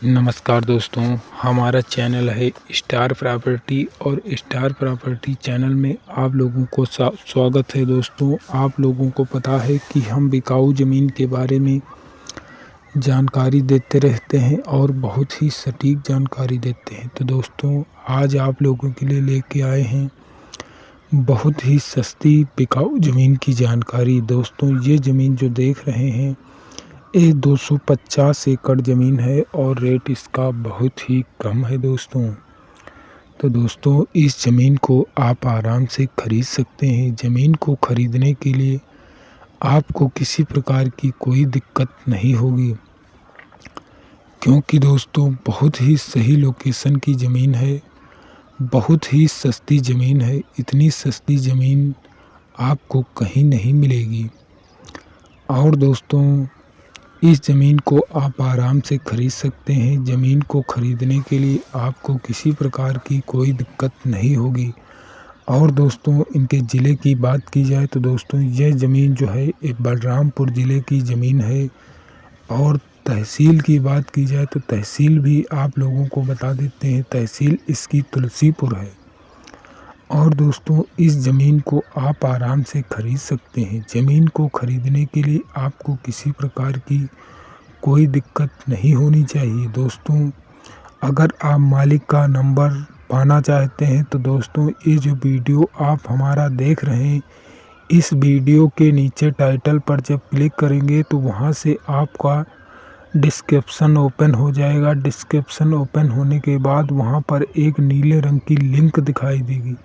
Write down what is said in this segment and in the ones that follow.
नमस्कार दोस्तों, हमारा चैनल है स्टार प्रॉपर्टी और स्टार प्रॉपर्टी चैनल में आप लोगों को स्वागत है। दोस्तों, आप लोगों को पता है कि हम बिकाऊ ज़मीन के बारे में जानकारी देते रहते हैं और बहुत ही सटीक जानकारी देते हैं। तो दोस्तों, आज आप लोगों के लिए लेके आए हैं बहुत ही सस्ती बिकाऊ ज़मीन की जानकारी। दोस्तों, ये ज़मीन जो देख रहे हैं ये 250 एकड़ ज़मीन है और रेट इसका बहुत ही कम है दोस्तों। तो दोस्तों, इस ज़मीन को आप आराम से ख़रीद सकते हैं। ज़मीन को ख़रीदने के लिए आपको किसी प्रकार की कोई दिक्कत नहीं होगी, क्योंकि दोस्तों बहुत ही सही लोकेशन की ज़मीन है, बहुत ही सस्ती ज़मीन है। इतनी सस्ती ज़मीन आपको कहीं नहीं मिलेगी। और दोस्तों, इस ज़मीन को आप आराम से ख़रीद सकते हैं। ज़मीन को ख़रीदने के लिए आपको किसी प्रकार की कोई दिक्कत नहीं होगी। और दोस्तों, इनके ज़िले की बात की जाए तो दोस्तों यह ज़मीन जो है ये बलरामपुर ज़िले की ज़मीन है। और तहसील की बात की जाए तो तहसील भी आप लोगों को बता देते हैं, तहसील इसकी तुलसीपुर है। और दोस्तों, इस ज़मीन को आप आराम से ख़रीद सकते हैं। ज़मीन को ख़रीदने के लिए आपको किसी प्रकार की कोई दिक्कत नहीं होनी चाहिए। दोस्तों, अगर आप मालिक का नंबर पाना चाहते हैं तो दोस्तों ये जो वीडियो आप हमारा देख रहे हैं, इस वीडियो के नीचे टाइटल पर जब क्लिक करेंगे तो वहाँ से आपका डिस्क्रिप्शन ओपन हो जाएगा। डिस्क्रिप्शन ओपन होने के बाद वहाँ पर एक नीले रंग की लिंक दिखाई देगी।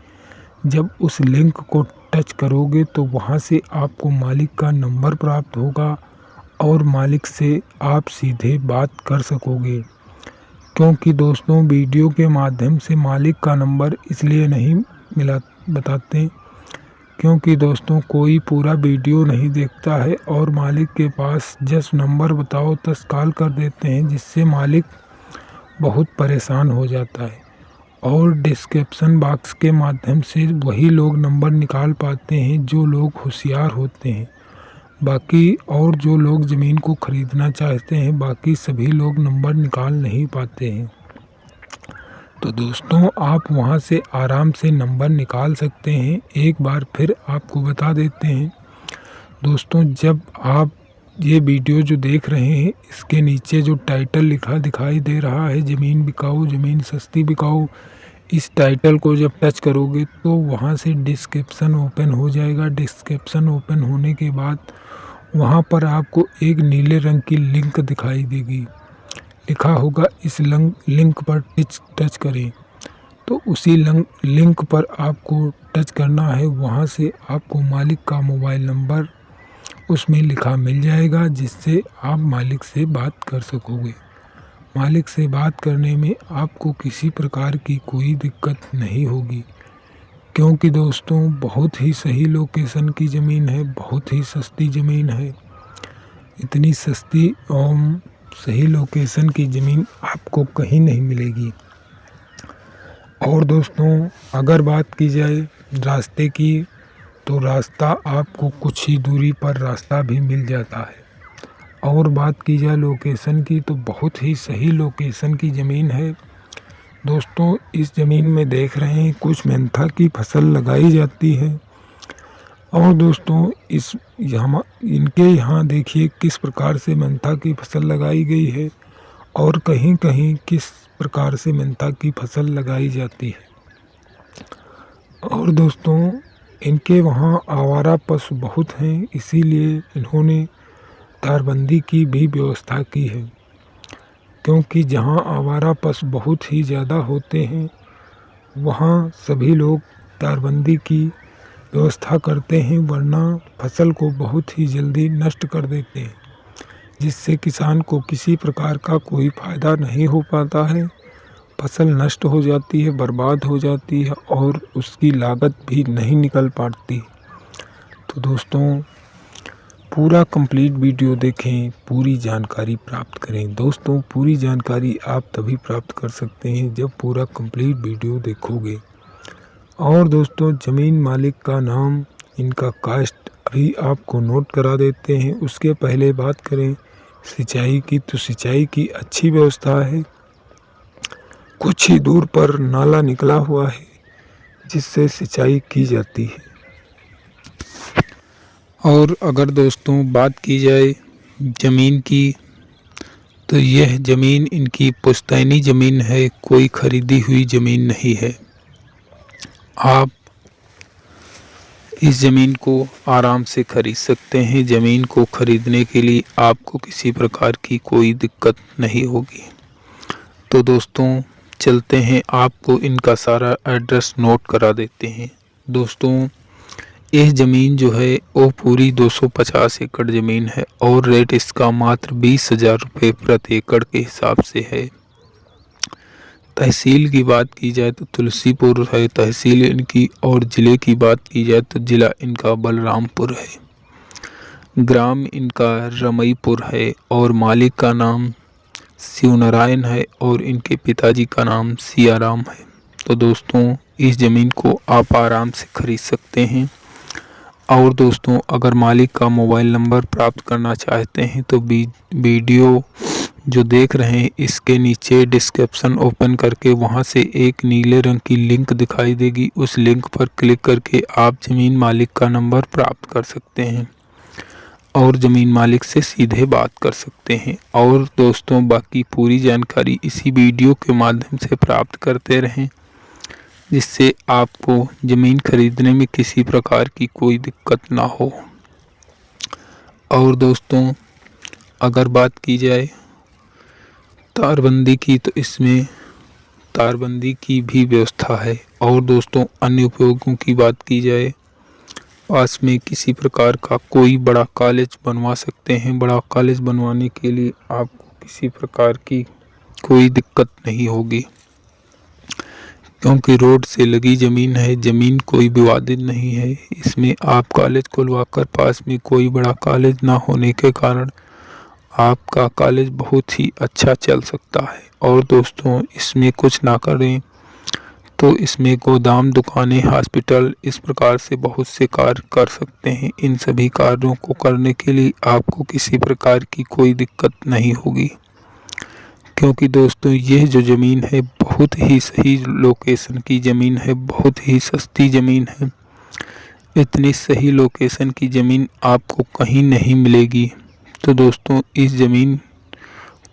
जब उस लिंक को टच करोगे तो वहाँ से आपको मालिक का नंबर प्राप्त होगा और मालिक से आप सीधे बात कर सकोगे। क्योंकि दोस्तों, वीडियो के माध्यम से मालिक का नंबर इसलिए नहीं बताते, क्योंकि दोस्तों कोई पूरा वीडियो नहीं देखता है और मालिक के पास जस्ट नंबर बताओ तत्काल कर देते हैं, जिससे मालिक बहुत परेशान हो जाता है। और डिस्क्रिप्शन बॉक्स के माध्यम से वही लोग नंबर निकाल पाते हैं जो लोग होशियार होते हैं। बाकी और जो लोग ज़मीन को ख़रीदना चाहते हैं, बाकी सभी लोग नंबर निकाल नहीं पाते हैं। तो दोस्तों, आप वहां से आराम से नंबर निकाल सकते हैं। एक बार फिर आपको बता देते हैं दोस्तों, जब आप ये वीडियो जो देख रहे हैं इसके नीचे जो टाइटल लिखा दिखाई दे रहा है, ज़मीन बिकाऊ, ज़मीन सस्ती बिकाऊ, इस टाइटल को जब टच करोगे तो वहाँ से डिस्क्रिप्शन ओपन हो जाएगा। डिस्क्रिप्शन ओपन होने के बाद वहाँ पर आपको एक नीले रंग की लिंक दिखाई देगी, लिखा होगा इस लिंक पर टच करें। तो उसी लिंक पर आपको टच करना है। वहाँ से आपको मालिक का मोबाइल नंबर उसमें लिखा मिल जाएगा, जिससे आप मालिक से बात कर सकोगे। मालिक से बात करने में आपको किसी प्रकार की कोई दिक्कत नहीं होगी, क्योंकि दोस्तों बहुत ही सही लोकेशन की ज़मीन है, बहुत ही सस्ती ज़मीन है। इतनी सस्ती और सही लोकेशन की ज़मीन आपको कहीं नहीं मिलेगी। और दोस्तों, अगर बात की जाए रास्ते की तो रास्ता आपको कुछ ही दूरी पर रास्ता भी मिल जाता है। और बात की जाए लोकेशन की तो बहुत ही सही लोकेशन की ज़मीन है। दोस्तों, इस ज़मीन में देख रहे हैं कुछ मेंथा की फसल लगाई जाती है। और दोस्तों, इनके यहाँ देखिए किस प्रकार से मेंथा की फसल लगाई गई है और कहीं कहीं किस प्रकार से मेंथा की फसल लगाई जाती है। और दोस्तों, इनके वहाँ आवारा पशु बहुत हैं, इसीलिए इन्होंने तारबंदी की भी व्यवस्था की है, क्योंकि जहाँ आवारा पशु बहुत ही ज़्यादा होते हैं वहाँ सभी लोग तारबंदी की व्यवस्था करते हैं, वरना फसल को बहुत ही जल्दी नष्ट कर देते हैं, जिससे किसान को किसी प्रकार का कोई फ़ायदा नहीं हो पाता है। फसल नष्ट हो जाती है, बर्बाद हो जाती है और उसकी लागत भी नहीं निकल पाती। तो दोस्तों, पूरा कंप्लीट वीडियो देखें, पूरी जानकारी प्राप्त करें। दोस्तों, पूरी जानकारी आप तभी प्राप्त कर सकते हैं जब पूरा कंप्लीट वीडियो देखोगे। और दोस्तों, ज़मीन मालिक का नाम, इनका कास्ट अभी आपको नोट करा देते हैं। उसके पहले बात करें सिंचाई की तो सिंचाई की अच्छी व्यवस्था है। कुछ ही दूर पर नाला निकला हुआ है जिससे सिंचाई की जाती है। और अगर दोस्तों बात की जाए ज़मीन की, तो यह ज़मीन इनकी पुश्तैनी ज़मीन है, कोई खरीदी हुई ज़मीन नहीं है। आप इस ज़मीन को आराम से खरीद सकते हैं। ज़मीन को खरीदने के लिए आपको किसी प्रकार की कोई दिक्कत नहीं होगी। तो दोस्तों चलते हैं, आपको इनका सारा एड्रेस नोट करा देते हैं। दोस्तों यह ज़मीन जो है वो पूरी 250 एकड़ ज़मीन है और रेट इसका मात्र 20,000 रुपये प्रति एकड़ के हिसाब से है। तहसील की बात की जाए तो तुलसीपुर है तहसील इनकी, और ज़िले की बात की जाए तो ज़िला इनका बलरामपुर है। ग्राम इनका रमईपुर है और मालिक का नाम शिवनारायण है और इनके पिताजी का नाम सियाराम है। तो दोस्तों इस ज़मीन को आप आराम से खरीद सकते हैं। और दोस्तों अगर मालिक का मोबाइल नंबर प्राप्त करना चाहते हैं तो वीडियो जो देख रहे हैं इसके नीचे डिस्क्रिप्शन ओपन करके वहां से एक नीले रंग की लिंक दिखाई देगी। उस लिंक पर क्लिक करके आप ज़मीन मालिक का नंबर प्राप्त कर सकते हैं और ज़मीन मालिक से सीधे बात कर सकते हैं। और दोस्तों बाकी पूरी जानकारी इसी वीडियो के माध्यम से प्राप्त करते रहें, जिससे आपको ज़मीन खरीदने में किसी प्रकार की कोई दिक्कत ना हो। और दोस्तों अगर बात की जाए तारबंदी की, तो इसमें तारबंदी की भी व्यवस्था है। और दोस्तों अन्य उपयोगों की बात की जाए, पास में किसी प्रकार का कोई बड़ा कॉलेज बनवा सकते हैं। बड़ा कॉलेज बनवाने के लिए आपको किसी प्रकार की कोई दिक्कत नहीं होगी, क्योंकि रोड से लगी ज़मीन है, ज़मीन कोई विवादित नहीं है। इसमें आप कॉलेज खुलवाकर, पास में कोई बड़ा कॉलेज ना होने के कारण आपका कॉलेज बहुत ही अच्छा चल सकता है। और दोस्तों इसमें कुछ ना करें तो इसमें गोदाम, दुकानें, हॉस्पिटल, इस प्रकार से बहुत से कार्य कर सकते हैं। इन सभी कार्यों को करने के लिए आपको किसी प्रकार की कोई दिक्कत नहीं होगी, क्योंकि दोस्तों यह जो ज़मीन है बहुत ही सही लोकेशन की ज़मीन है, बहुत ही सस्ती ज़मीन है। इतनी सही लोकेशन की ज़मीन आपको कहीं नहीं मिलेगी। तो दोस्तों इस ज़मीन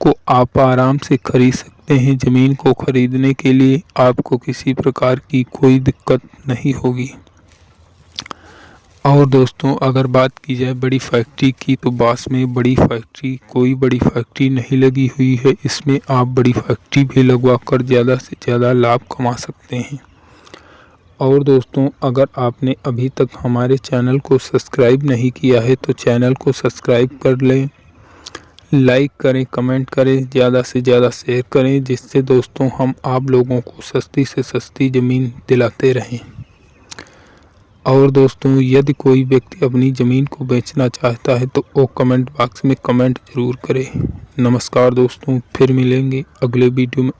को आप आराम से खरीद सकते हैं। ज़मीन को खरीदने के लिए आपको किसी प्रकार की कोई दिक्कत नहीं होगी। और दोस्तों अगर बात की जाए बड़ी फैक्ट्री की, तो बांस में बड़ी फैक्ट्री कोई बड़ी फैक्ट्री नहीं लगी हुई है। इसमें आप बड़ी फैक्ट्री भी लगवा कर ज़्यादा से ज़्यादा लाभ कमा सकते हैं। और दोस्तों अगर आपने अभी तक हमारे चैनल को सब्सक्राइब नहीं किया है तो चैनल को सब्सक्राइब कर लें, लाइक करें, कमेंट करें, ज़्यादा से ज़्यादा शेयर करें, जिससे दोस्तों हम आप लोगों को सस्ती से सस्ती ज़मीन दिलाते रहें। और दोस्तों यदि कोई व्यक्ति अपनी ज़मीन को बेचना चाहता है तो वो कमेंट बॉक्स में कमेंट ज़रूर करें। नमस्कार दोस्तों, फिर मिलेंगे अगले वीडियो में।